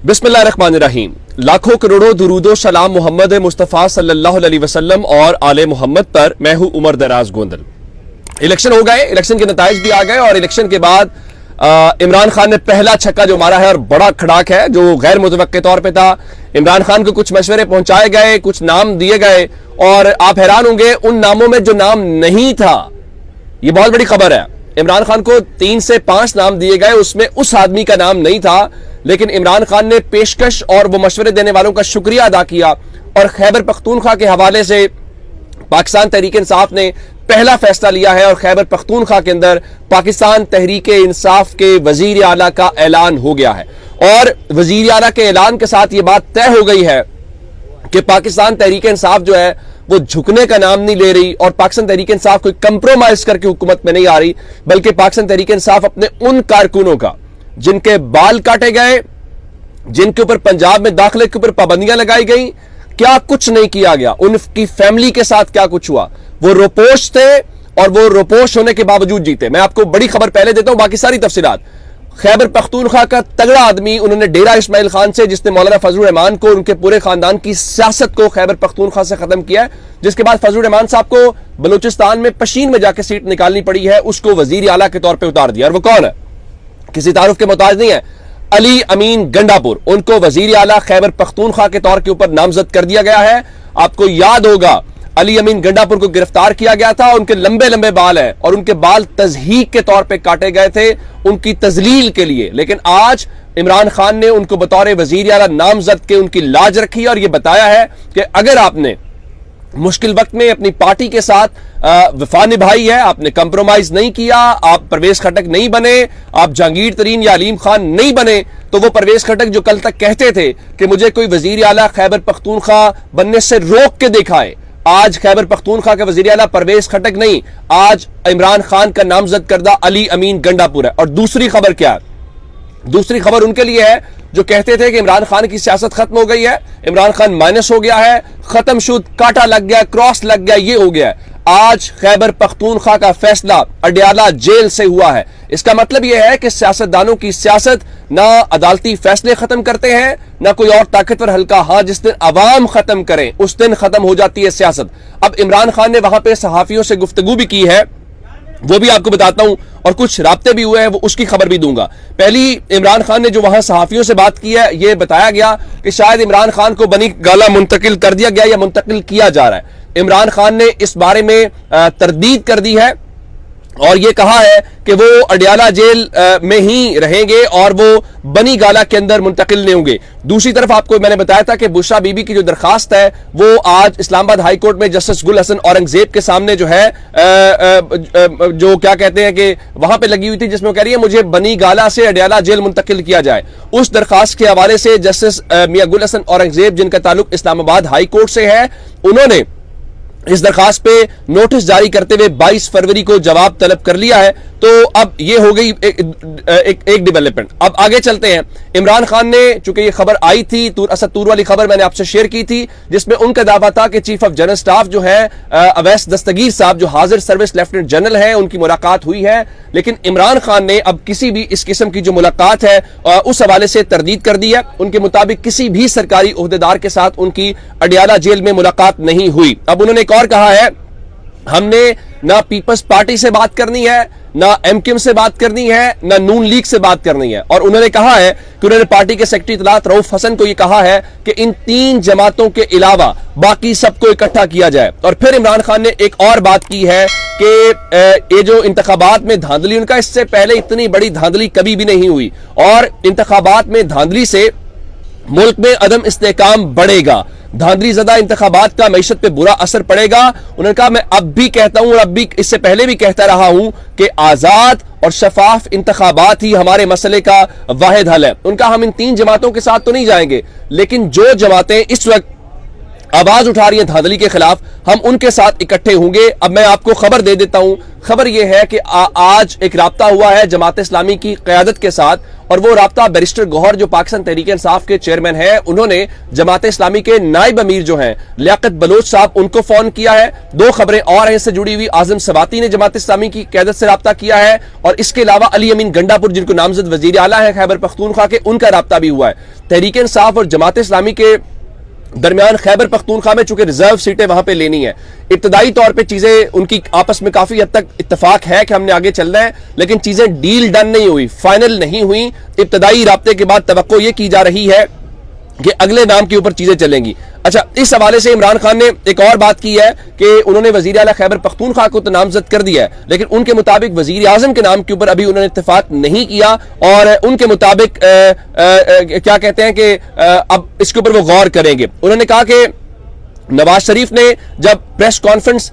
बिस्मिल्लाहिर्रहमानिर्रहीम। लाखों करोड़ों दुरूदो सलाम मोहम्मद मुस्तफ़ा सल्लल्लाहु अलैहि वसल्लम और आले मोहम्मद पर। मैं हूं उमर दराज गोंदल। इलेक्शन हो गए, इलेक्शन के नताइज भी आ गए और इलेक्शन के बाद इमरान खान ने पहला छक्का जो मारा है और बड़ा खड़ाक है जो गैर मुतवक्के तौर पे था। इमरान खान को कुछ मशवरे पहुंचाए गए, कुछ नाम दिए गए और आप हैरान होंगे उन नामों में जो नाम नहीं था। यह बहुत बड़ी खबर है। इमरान खान को 3 से 5 नाम दिए गए, उसमें उस आदमी का नाम नहीं था, लेकिन इमरान खान ने पेशकश और वो मशवरे देने वालों का शुक्रिया अदा किया और खैबर पख्तूनख्वा के हवाले से पाकिस्तान तहरीक इंसाफ ने पहला फैसला लिया है और खैबर पख्तूनख्वा के अंदर पाकिस्तान तहरीक इंसाफ के वजीर आला का ऐलान हो गया है। और वजीर आला के ऐलान के साथ ये बात तय हो गई है कि पाकिस्तान तहरीक इंसाफ जो है वो झुकने का नाम नहीं ले रही और पाकिस्तान तहरीक इंसाफ कोई कंप्रोमाइज करके हुकूमत में नहीं आ रही, बल्कि पाकिस्तान तहरीक इंसाफ अपने उन कारकुनों का जिनके बाल काटे गए, जिनके ऊपर पंजाब में दाखिले के ऊपर पाबंदियां लगाई गई, क्या कुछ नहीं किया गया, उनकी फैमिली के साथ क्या कुछ हुआ, वो रोपोश थे और वो रोपोश होने के बावजूद जीते। मैं आपको बड़ी खबर पहले देता हूं, बाकी सारी तफसीलात। खैबर पख्तूनख्वा का तगड़ा आदमी, उन्होंने डेरा इस्माइल खान से, जिसने मौलाना फजलुर रहमान को, उनके पूरे खानदान की सियासत को खैबर पख्तूनख्वा से खत्म किया, जिसके बाद फजलुर रहमान साहब को बलूचिस्तान में पशीन में जाकर सीट निकालनी पड़ी है, उसको वजीर आला के तौर पर उतार दिया। और वो कौन है? किसी तारुफ के मोहताज नहीं है, अली अमीन गंडापुर। उनको वजीर आला खैबर पख्तूनख्वा के तौर के ऊपर नामजद कर दिया गया है। आपको याद होगा अली अमीन गंडापुर को गिरफ्तार किया गया था, उनके लंबे लंबे बाल हैं और उनके बाल तजहीक के तौर पे काटे गए थे उनकी तजलील के लिए, लेकिन आज इमरान खान ने उनको बतौर वजीर आला नामजद के उनकी लाज रखी और यह बताया है कि अगर आपने मुश्किल वक्त में अपनी पार्टी के साथ वफा निभाई है, आपने कंप्रोमाइज नहीं किया, आप परवेज खटक नहीं बने, आप जहांगीर तरीन या अलीम खान नहीं बने, तो वो परवेज खटक जो कल तक कहते थे कि मुझे कोई वजीर आला खैबर पख्तूनख्वा बनने से रोक के दिखाए, आज खैबर पख्तूनख्वा के वजीर आला परवेज खटक नहीं, आज इमरान खान का नामजद करदा अली अमीन गंडापुर है। और दूसरी खबर क्या है? दूसरी खबर उनके लिए है जो कहते थे कि इमरान खान की सियासत खत्म हो गई है, इमरान खान माइनस हो गया है, खत्म शुद, कांटा लग गया, क्रॉस लग गया, ये हो गया है। आज खैबर पख्तूनख्वा का फैसला अडयाला जेल से हुआ है। इसका मतलब यह है कि सियासतदानों की सियासत ना अदालती फैसले खत्म करते हैं, ना कोई और ताकतवर हल्का, हाँ जिस दिन अवाम खत्म करें उस दिन खत्म हो जाती है सियासत। अब इमरान खान ने वहां पे सहाफियों से गुफ्तगू भी की है, वो भी आपको बताता हूं, और कुछ राब्ते भी हुए हैं, वो उसकी खबर भी दूंगा। पहली, इमरान खान ने जो वहां सहाफियों से बात की है, ये बताया गया कि शायद इमरान खान को बनी गाला मुंतकिल कर दिया गया या मुंतकिल किया जा रहा है। इमरान खान ने इस बारे में तरदीद कर दी है और ये कहा है कि वो अडयाला जेल में ही रहेंगे और वो बनी गाला के अंदर मुंतकिल नहीं होंगे। दूसरी तरफ आपको मैंने बताया था कि बुशरा बीबी की जो दरखास्त है वो आज इस्लामाबाद हाई कोर्ट में जस्टिस गुल हसन औरंगजेब के सामने जो है जो क्या कहते हैं कि वहां पे लगी हुई थी, जिसमें कह रही है मुझे बनी गाला से अडयाला जेल मुंतकिल किया जाए। उस दरखास्त के हवाले से जस्टिस मियां गुल हसन औरंगजेब, जिनका ताल्लुक इस्लामाबाद हाई कोर्ट से है, उन्होंने इस दरखास्त पे नोटिस जारी करते हुए 22 फरवरी को जवाब तलब कर लिया है। तो अब ये हो गई एक डेवलपमेंट। अब आगे चलते हैं। इमरान खान ने, चूंकि ये खबर आई थी, असद तूर वाली खबर मैंने आपसे शेयर की थी, जिसमें उनका दावा था कि चीफ ऑफ जनरल स्टाफ जो है अवैस दस्तगीर साहब, जो हाजिर सर्विस लेफ्टिनेंट जनरल है, उनकी मुलाकात हुई है। लेकिन इमरान खान ने अब किसी भी इस किस्म की जो मुलाकात है उस हवाले से तरदीद कर दी है। उनके मुताबिक किसी भी सरकारी ओहदेदार के साथ उनकी अडयाला जेल में मुलाकात नहीं हुई। अब उन्होंने एक और कहा है, हमने ना पीपल्स पार्टी से बात करनी है, ना एमक्यूएम से बात करनी है, ना नून लीग से बात करनी है। और उन्होंने कहा है कि उन्होंने पार्टी के सेक्रेटरी इत्तलात रऊफ हसन को यह कहा है कि इन 3 जमातों के अलावा बाकी सबको इकट्ठा किया जाए। और फिर इमरान खान ने एक और बात की है कि ये जो इंतखाबात में धांधली, उनका इससे पहले इतनी बड़ी धांधली कभी भी नहीं हुई और इंतखाबात में धांधली से मुल्क में अदम इस्तेहकाम बढ़ेगा, धांधली ज़दा इंतखाबात का मईशत पे बुरा असर पड़ेगा। उन्होंने कहा, मैं अब भी कहता हूं और अब भी इससे पहले भी कहता रहा हूं कि आजाद और शफाफ इंतखाबात ही हमारे मसले का वाहिद हल है। उनका हम इन 3 जमातों के साथ तो नहीं जाएंगे, लेकिन जो जमातें इस वक्त आवाज उठा रही है धांधली के खिलाफ, हम उनके साथ इकट्ठे होंगे। अब मैं आपको खबर दे देता हूं, खबर यह है कि आज एक राब्ता हुआ है जमात इस्लामी की क़यादत के साथ, और वो राब्ता बैरिस्टर गौहर जो पाकिस्तान तहरीक इंसाफ के चेयरमैन हैं, उन्होंने जमात इस्लामी के नायब अमीर जो हैं लियाकत बलोच साहब, उनको फोन किया है। दो खबरें और हैं इससे जुड़ी हुई, आजम सवाती ने जमात इस्लामी की क़यादत से राब्ता किया है, और इसके अलावा अली अमीन गंडापुर जिनको नामजद वजीर आला है खैबर पख्तूनख्वा के, उनका राब्ता भी हुआ है। तहरीक इंसाफ और जमात इस्लामी के दरमियान खैबर पख्तूनख्वा में चूंकि रिजर्व सीटें वहां पे लेनी है, इब्तदाई तौर पे चीजें उनकी आपस में काफी हद तक इत्तेफाक है कि हमने आगे चलना है, लेकिन चीजें डील डन नहीं हुई, फाइनल नहीं हुई। इब्तदाई राब्ते के बाद तवक्को यह की जा रही है कि अगले नाम के ऊपर चीजें चलेंगी। अच्छा, इस हवाले से इमरान खान ने एक और बात की है कि उन्होंने वजीर आला खैबर पख्तूनख्वा को तो नामजद कर दिया है, लेकिन उनके मुताबिक वजीर आजम के नाम के ऊपर अभी उन्होंने इत्तेफाक नहीं किया, और उनके मुताबिक क्या कहते हैं कि अब इसके ऊपर वो गौर करेंगे। उन्होंने कहा कि नवाज शरीफ ने जब प्रेस कॉन्फ्रेंस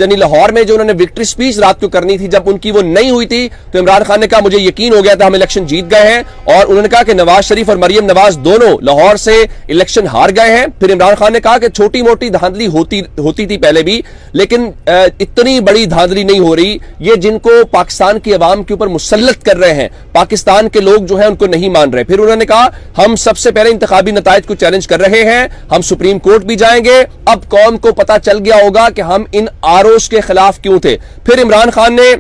यानी लाहौर में जो उन्होंने विक्ट्री स्पीच रात को करनी थी, जब उनकी वो नहीं हुई थी, तो इमरान खान ने कहा मुझे यकीन हो गया था हम इलेक्शन जीत गए हैं, और उन्होंने कहा कि नवाज शरीफ और मरियम नवाज दोनों लाहौर से इलेक्शन हार गए हैं। फिर इमरान खान ने कहा कि छोटी मोटी धांधली होती थी पहले भी, लेकिन इतनी बड़ी धांधली नहीं हो रही, ये जिनको पाकिस्तान की अवाम के ऊपर मुसल्लत कर रहे हैं, पाकिस्तान के लोग जो है उनको नहीं मान रहे। फिर उन्होंने कहा हम सबसे पहले इंतखाबी नताइज को चैलेंज कर रहे हैं, हम सुप्रीम कोर्ट भी जाएंगे, अब कौम को पता चल गया होगा कि हम इन आरोज के खिलाफ क्यों थे। फिर इमरान खान ने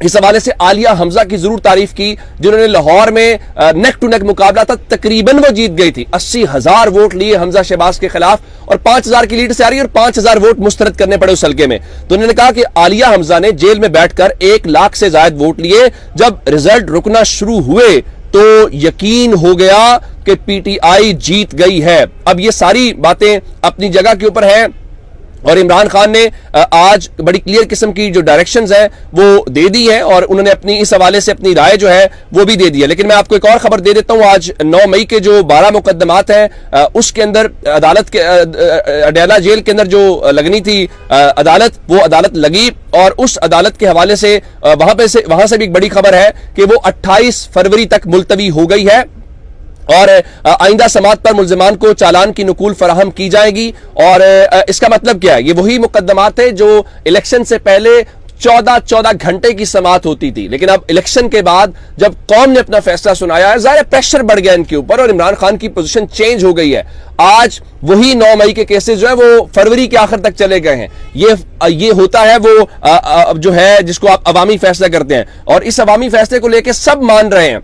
इस हवाले से आलिया हमजा की जरूर तारीफ की, जिन्होंने लाहौर में नेक टू नेक मुकाबला था, तकरीबन वो जीत गई थी, 80,000 वोट लिए हमजा शहबाज के खिलाफ, और 5,000 की लीड से आ रही है, और 5,000 वोट मुस्तरद करने पड़े उस हल्के में। तो उन्होंने कहा कि आलिया हमजा ने जेल में बैठकर 1 लाख से ज्यादा वोट लिए, जब रिजल्ट रुकना शुरू हुए तो यकीन हो गया कि पीटीआई जीत गई है। अब ये सारी बातें अपनी जगह के ऊपर हैं, और इमरान खान ने आज बड़ी क्लियर किस्म की जो डायरेक्शंस हैं वो दे दी है, और उन्होंने अपनी इस हवाले से अपनी राय जो है वो भी दे दी है। लेकिन मैं आपको एक और खबर दे देता हूं, आज 9 मई के जो 12 मुकदमात हैं, उसके अंदर अदालत के अडयाला जेल के अंदर जो लगनी थी अदालत, वो अदालत लगी, और उस अदालत के हवाले से वहां से भी एक बड़ी खबर है कि वो 28 फरवरी तक मुलतवी हो गई है, और आइंदा समात पर मुल्जिमान को चालान की नुकूल फराहम की जाएगी। और इसका मतलब क्या है, ये वही मुकदमात है जो इलेक्शन से पहले 14 घंटे की समात होती थी, लेकिन अब इलेक्शन के बाद जब कौम ने अपना फैसला सुनाया है, ज़ाहिर प्रेशर बढ़ गया इनके ऊपर, और इमरान खान की पोजीशन चेंज हो गई है। आज वही 9 मई के केसेस जो है वो फरवरी के आखिर तक चले गए हैं। ये होता है वो जो है जिसको आप अवामी फैसला करते हैं, और इस अवामी फैसले को लेकर सब मान रहे हैं।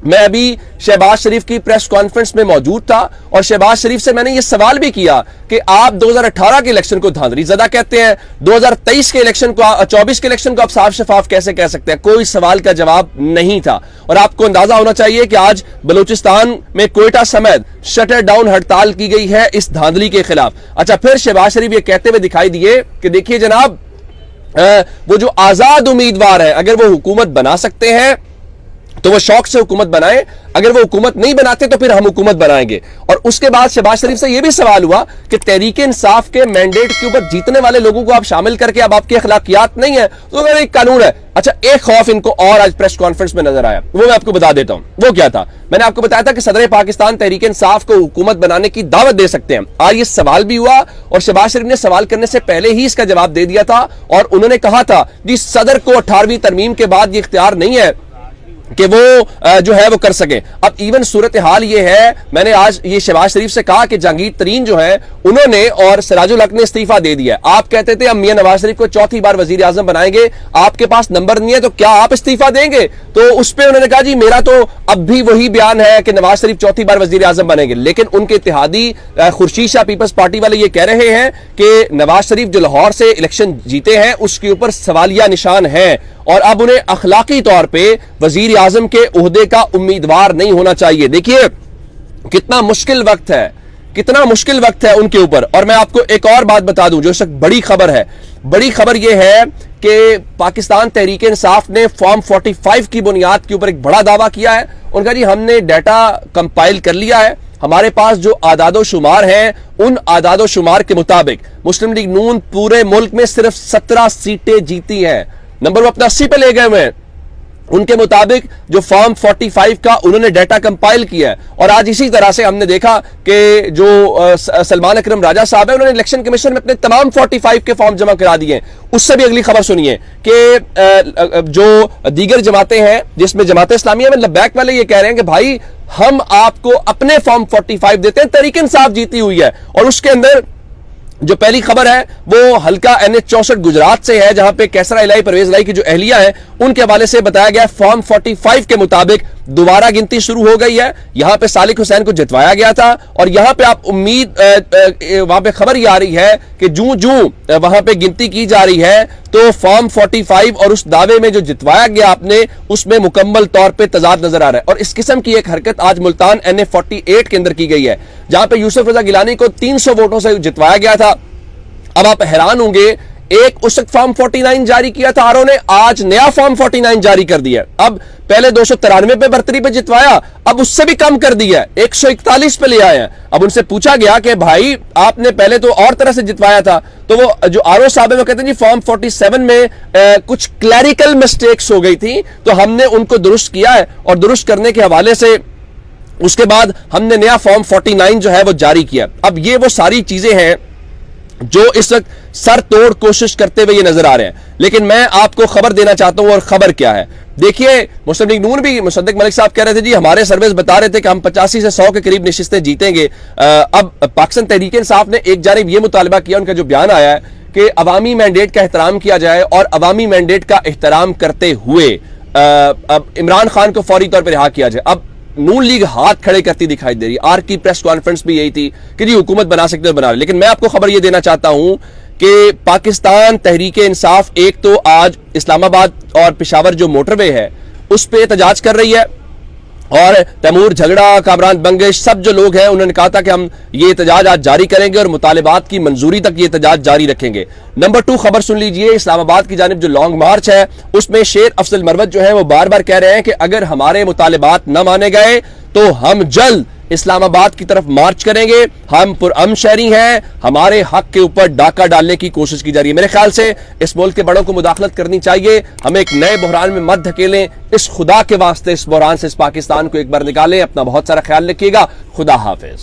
मैं अभी शहबाज शरीफ की प्रेस कॉन्फ्रेंस में मौजूद था, और शहबाज शरीफ से मैंने ये सवाल भी किया कि आप 2018 के इलेक्शन को धांधली ज़दा कहते हैं, 2023 के इलेक्शन को 24 के इलेक्शन को आप साफ शफाफ कैसे कह सकते हैं? कोई सवाल का जवाब नहीं था। और आपको अंदाजा होना चाहिए कि आज बलूचिस्तान में क्वेटा समेत शटर डाउन हड़ताल की गई है इस धांधली के खिलाफ। अच्छा, फिर शहबाज शरीफ ये कहते हुए दिखाई दिए कि देखिए जनाब, वो जो आजाद उम्मीदवार है, अगर वो हुकूमत बना सकते हैं तो वो शौक से हुकूमत बनाएं, अगर वो हुकूमत नहीं बनाते तो फिर हम हुकूमत बनाएंगे। और उसके बाद शहबाज शरीफ से यह भी सवाल हुआ कि तहरीक इंसाफ के मैंडेट के ऊपर जीतने वाले लोगों को आप शामिल करके अब आपकी अखलाकियात नहीं है, तो एक कानून है। अच्छा, एक खौफ इनको और आज प्रेस कॉन्फ्रेंस में नजर आया, वो मैं आपको बता देता हूं। वो क्या था? मैंने आपको बताया था कि सदर पाकिस्तान तहरीक इंसाफ को हुकूमत बनाने की दावत दे सकते हैं। आज ये सवाल भी हुआ, और शहबाज शरीफ ने सवाल करने से पहले ही इसका जवाब दे दिया था, और उन्होंने कहा था जी सदर को 18वीं तरमीम के बाद ये इख्तियार नहीं है कि वो जो है वो कर सके। अब इवन सूरत हाल ये है, मैंने आज ये शहबाज शरीफ से कहा कि जहांगीर तरीन जो है उन्होंने और सिराजुल हक ने इस्तीफा दे दिया। आप कहते थे हम मियां नवाज शरीफ को चौथी बार वजीर आजम बनाएंगे, आपके पास नंबर नहीं है तो क्या आप इस्तीफा देंगे? तो उस पर उन्होंने कहा जी मेरा तो अब भी वही बयान है कि नवाज शरीफ चौथी बार वजीर आजम बनेंगे। लेकिन उनके इत्तेहादी खुर्शीद शाह पीपल्स पार्टी वाले ये कह रहे हैं कि नवाज शरीफ जो लाहौर से इलेक्शन जीते हैं उसके ऊपर सवालिया निशान है, और अब उन्हें अखलाकी तौर पे वजीर आजम के ओहदे का उम्मीदवार नहीं होना चाहिए। देखिए कितना मुश्किल वक्त है, कितना मुश्किल वक्त है उनके ऊपर। और मैं आपको एक और बात बता दूं जो इस वक्त बड़ी खबर है। बड़ी खबर यह है कि पाकिस्तान तहरीक इंसाफ ने फॉर्म 45 की बुनियाद के ऊपर एक बड़ा दावा किया है। उनका जी हमने डाटा कंपाइल कर लिया है, हमारे पास जो आदादो शुमार हैं उन आदादो शुमार के मुताबिक मुस्लिम लीग नून पूरे मुल्क में सिर्फ 17 सीटें जीती हैं। नंबर वो अपना 80 पे ले गए हुए हैं। उनके मुताबिक जो फॉर्म 45 का उन्होंने डाटा कंपाइल किया है। और आज इसी तरह से हमने देखा कि जो सलमान अकरम राजा साहब है, उन्होंने इलेक्शन कमीशन में अपने तमाम 45 के फॉर्म जमा करा दिए। उससे भी अगली खबर सुनिए कि जो दीगर जमातें हैं, जिसमें जमात इस्लामिया में लब्बैक वाले ये कह रहे हैं कि भाई हम आपको अपने फॉर्म 45 देते हैं, तहरीक इंसाफ जीती हुई है। और उसके अंदर जो पहली खबर है वो हल्का NH 64 गुजरात से है, जहां पे कैसरा इलाही परवेज इलाही की जो अहलिया है उनके हवाले से बताया गया फॉर्म 45 के मुताबिक दोबारा गिनती शुरू हो गई है। यहां पे सालिक हुसैन को जितवाया गया था और यहां पे आप उम्मीद वहां पे खबर ये आ रही है कि जूं वहां पे गिनती की जा रही है तो फॉर्म 45 और उस दावे में जो जितवाया गया आपने, उसमें मुकम्मल तौर पे तजाद नजर आ रहा है। और इस किस्म की एक हरकत आज मुल्तान NA 48 के अंदर की गई है, जहां पे यूसुफ रजा गिलानी को 300 वोटों से जितवाया गया था। अब आप हैरान होंगे, एक उस वक्त फॉर्म 49 जारी किया था आरओ ने, आज नया फॉर्म 49 जारी कर दिया। अब पहले 293 पे बर्तरी पे जितवाया, अब उससे भी कम कर दिया, 141 पे ले आए हैं। अब उनसे पूछा गया कि भाई आपने पहले तो और तरह से जितवाया था, तो वो जो आरओ साहब है वो कहते हैं जी फॉर्म 47 में कुछ क्लैरिकल मिस्टेक्स हो गई थी, तो हमने उनको दुरुस्त किया है और दुरुस्त करने के हवाले से उसके बाद हमने नया फॉर्म 49 जो है वो जारी किया। अब ये वो सारी चीजें हैं जो इस वक्त सर तोड़ कोशिश करते हुए ये नजर आ रहे हैं। लेकिन मैं आपको खबर देना चाहता हूं, और खबर क्या है देखिए। मुस्लिम लीग नून भी मुसद्दिक मलिक साहब कह रहे थे जी हमारे सर्वेस बता रहे थे कि हम 85 से 100 के करीब नशिस्तें जीतेंगे। अब पाकिस्तान तहरीक इंसाफ ने एक जानिब ये मुतालबा किया, उनका जो बयान आया है कि अवामी मैंडेट का एहतराम किया जाए और अवामी मैंडेट का एहतराम करते हुए अब इमरान खान को फौरी तौर पर रिहा किया जाए। अब नून लीग हाथ खड़े करती दिखाई दे रही। आर की प्रेस कॉन्फ्रेंस भी यही थी कि जी हुकूमत बना सकते हो बना रहे। लेकिन मैं आपको खबर यह देना चाहता हूं कि पाकिस्तान तहरीक इंसाफ एक तो आज इस्लामाबाद और पेशावर जो मोटरवे है उस पर एहतजाज कर रही है, और तैमूर झगड़ा, कामरान बंगश, सब जो लोग हैं उन्होंने कहा था कि हम ये एहतजाज आज जारी करेंगे और मुतालिबात की मंजूरी तक ये एहतजाज जारी रखेंगे। नंबर 2 खबर सुन लीजिए, इस्लामाबाद की जानिब जो लॉन्ग मार्च है उसमें शेर अफजल मरवत जो है वो बार बार कह रहे हैं कि अगर हमारे मुतालिबात न माने गए तो हम जल्द इस्लामाबाद की तरफ मार्च करेंगे। हम पुरअमन शहरी हैं, हमारे हक के ऊपर डाका डालने की कोशिश की जा रही है। मेरे ख्याल से इस मुल्क के बड़ों को मुदाखलत करनी चाहिए, हमें एक नए बहरान में मत धकेलें। इस खुदा के वास्ते इस बहरान से इस पाकिस्तान को एक बार निकालें। अपना बहुत सारा ख्याल रखिएगा। खुदा हाफिज।